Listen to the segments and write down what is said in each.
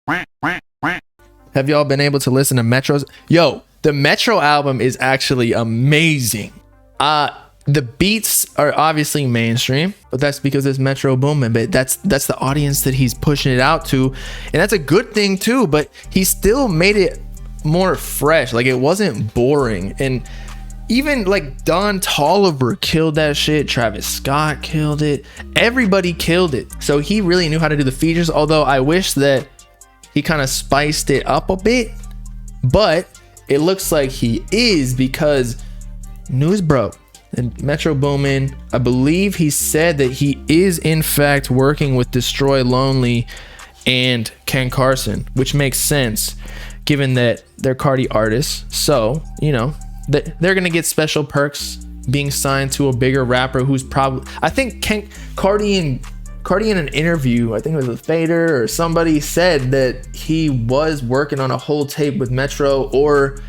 Have y'all been able to listen to Metro's? Yo, the Metro album is actually amazing. The beats are obviously mainstream, but that's because it's Metroboomin. But that's the audience that he's pushing it out to, and that's a good thing too. But he still made it more fresh. Like, it wasn't boring. And even like Don Toliver killed that shit. Travis Scott killed it. Everybody killed it. So he really knew how to do the features. Although I wish that he kind of spiced it up a bit, but it looks like he is, because news broke. And Metroboomin, I believe he said that he is in fact working with Destroy Lonely and Ken Carson, which makes sense given that they're Cardi artists. So, you know, they're gonna get special perks being signed to a bigger rapper who's probably, I think Cardi in an interview, I think it was with Fader or somebody, said that he was working on a whole tape with Metro, or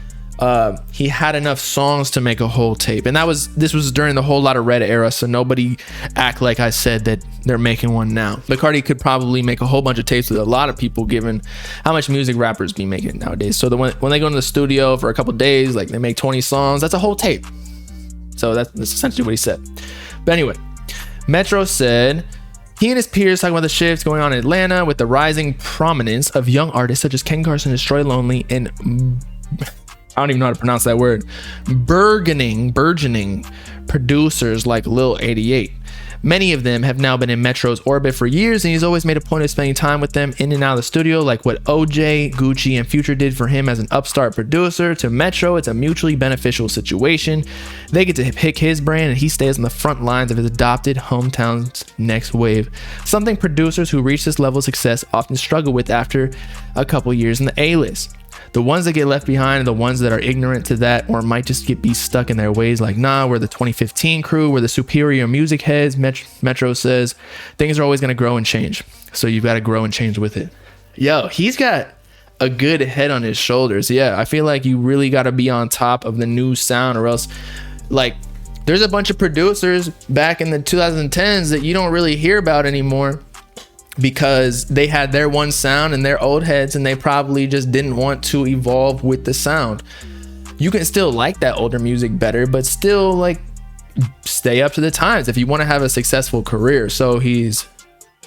he had enough songs to make a whole tape. And this was during the Whole Lotta Red era, so nobody act like I said that they're making one now. But Cardi could probably make a whole bunch of tapes with a lot of people, given how much music rappers be making nowadays. So when they go into the studio for a couple days, like they make 20 songs, that's a whole tape. So that's essentially what he said. But anyway, Metro said he and his peers talking about the shifts going on in Atlanta with the rising prominence of young artists such as Ken Carson, Destroy Lonely, and I don't even know how to pronounce that word, burgeoning producers like Lil 88. Many of them have now been in Metro's orbit for years, and he's always made a point of spending time with them in and out of the studio, like what OJ, Gucci, and Future did for him as an upstart producer. To Metro, it's a mutually beneficial situation. They get to pick his brand, and he stays on the front lines of his adopted hometown's next wave. Something producers who reach this level of success often struggle with after a couple years in the A-list. The ones that get left behind are the ones that are ignorant to that, or might just be stuck in their ways, like, nah, we're the 2015 crew, we're the superior music heads. Metro says things are always going to grow and change, so you've got to grow and change with it. Yo, he's got a good head on his shoulders. Yeah, I feel like you really got to be on top of the new sound, or else, like, there's a bunch of producers back in the 2010s that you don't really hear about anymore, because they had their one sound and their old heads, and they probably just didn't want to evolve with the sound. You can still like that older music better, but still, like, stay up to the times if you want to have a successful career. So he's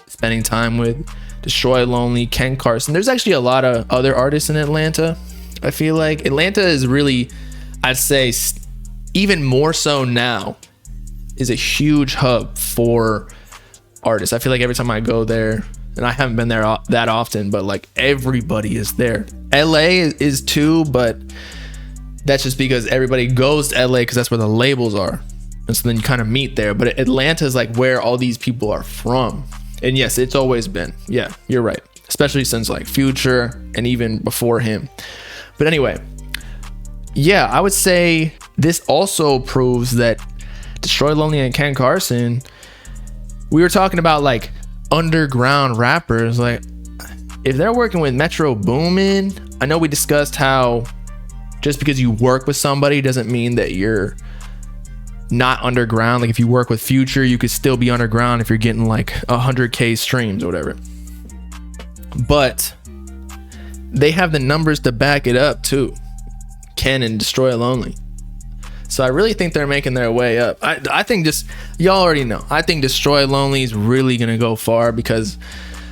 spending time with Destroy Lonely, Ken Carson. There's actually a lot of other artists in Atlanta. I feel like Atlanta is really, I'd say even more so now, is a huge hub for artists. I feel like every time I go there, and I haven't been there that often, but like everybody is there. LA is too, but that's just because everybody goes to LA because that's where the labels are, and so then you kind of meet there. But Atlanta is like where all these people are from. And yes, it's always been. Yeah, you're right, especially since like Future and even before him. But anyway, yeah, I would say this also proves that Destroy Lonely and Ken Carson, we were talking about like underground rappers. Like, if they're working with Metroboomin, I know we discussed how just because you work with somebody doesn't mean that you're not underground. Like, if you work with Future, you could still be underground if you're getting like 100K streams or whatever. But they have the numbers to back it up too, Ken and Destroy Lonely. So I really think they're making their way up. I think just, y'all already know, I think Destroy Lonely is really going to go far, because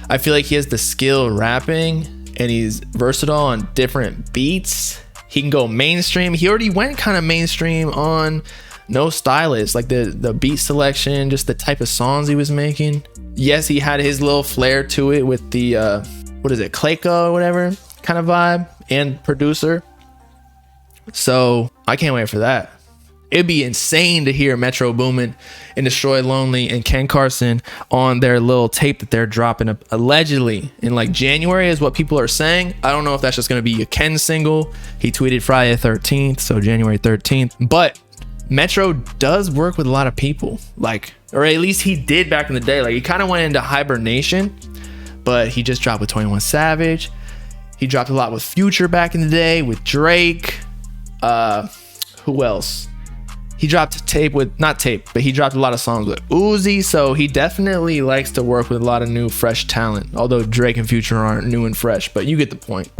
I feel like he has the skill rapping and he's versatile on different beats. He can go mainstream. He already went kind of mainstream on No Stylist, like the beat selection, just the type of songs he was making. Yes, he had his little flair to it with the, what is it, Clayco or whatever kind of vibe, and producer. So I can't wait for that. It'd be insane to hear Metroboomin and Destroy Lonely and Ken Carson on their little tape that they're dropping allegedly in like January, is what people are saying. I don't know if that's just going to be a Ken single. He tweeted Friday the 13th, so January 13th. But Metro does work with a lot of people, like, or at least he did back in the day. Like, he kind of went into hibernation, but he just dropped with 21 Savage. He dropped a lot with Future back in the day, with Drake. Who else? he dropped tape with, not tape, but he dropped a lot of songs with Uzi. So he definitely likes to work with a lot of new, fresh talent. Although Drake and Future aren't new and fresh, but you get the point.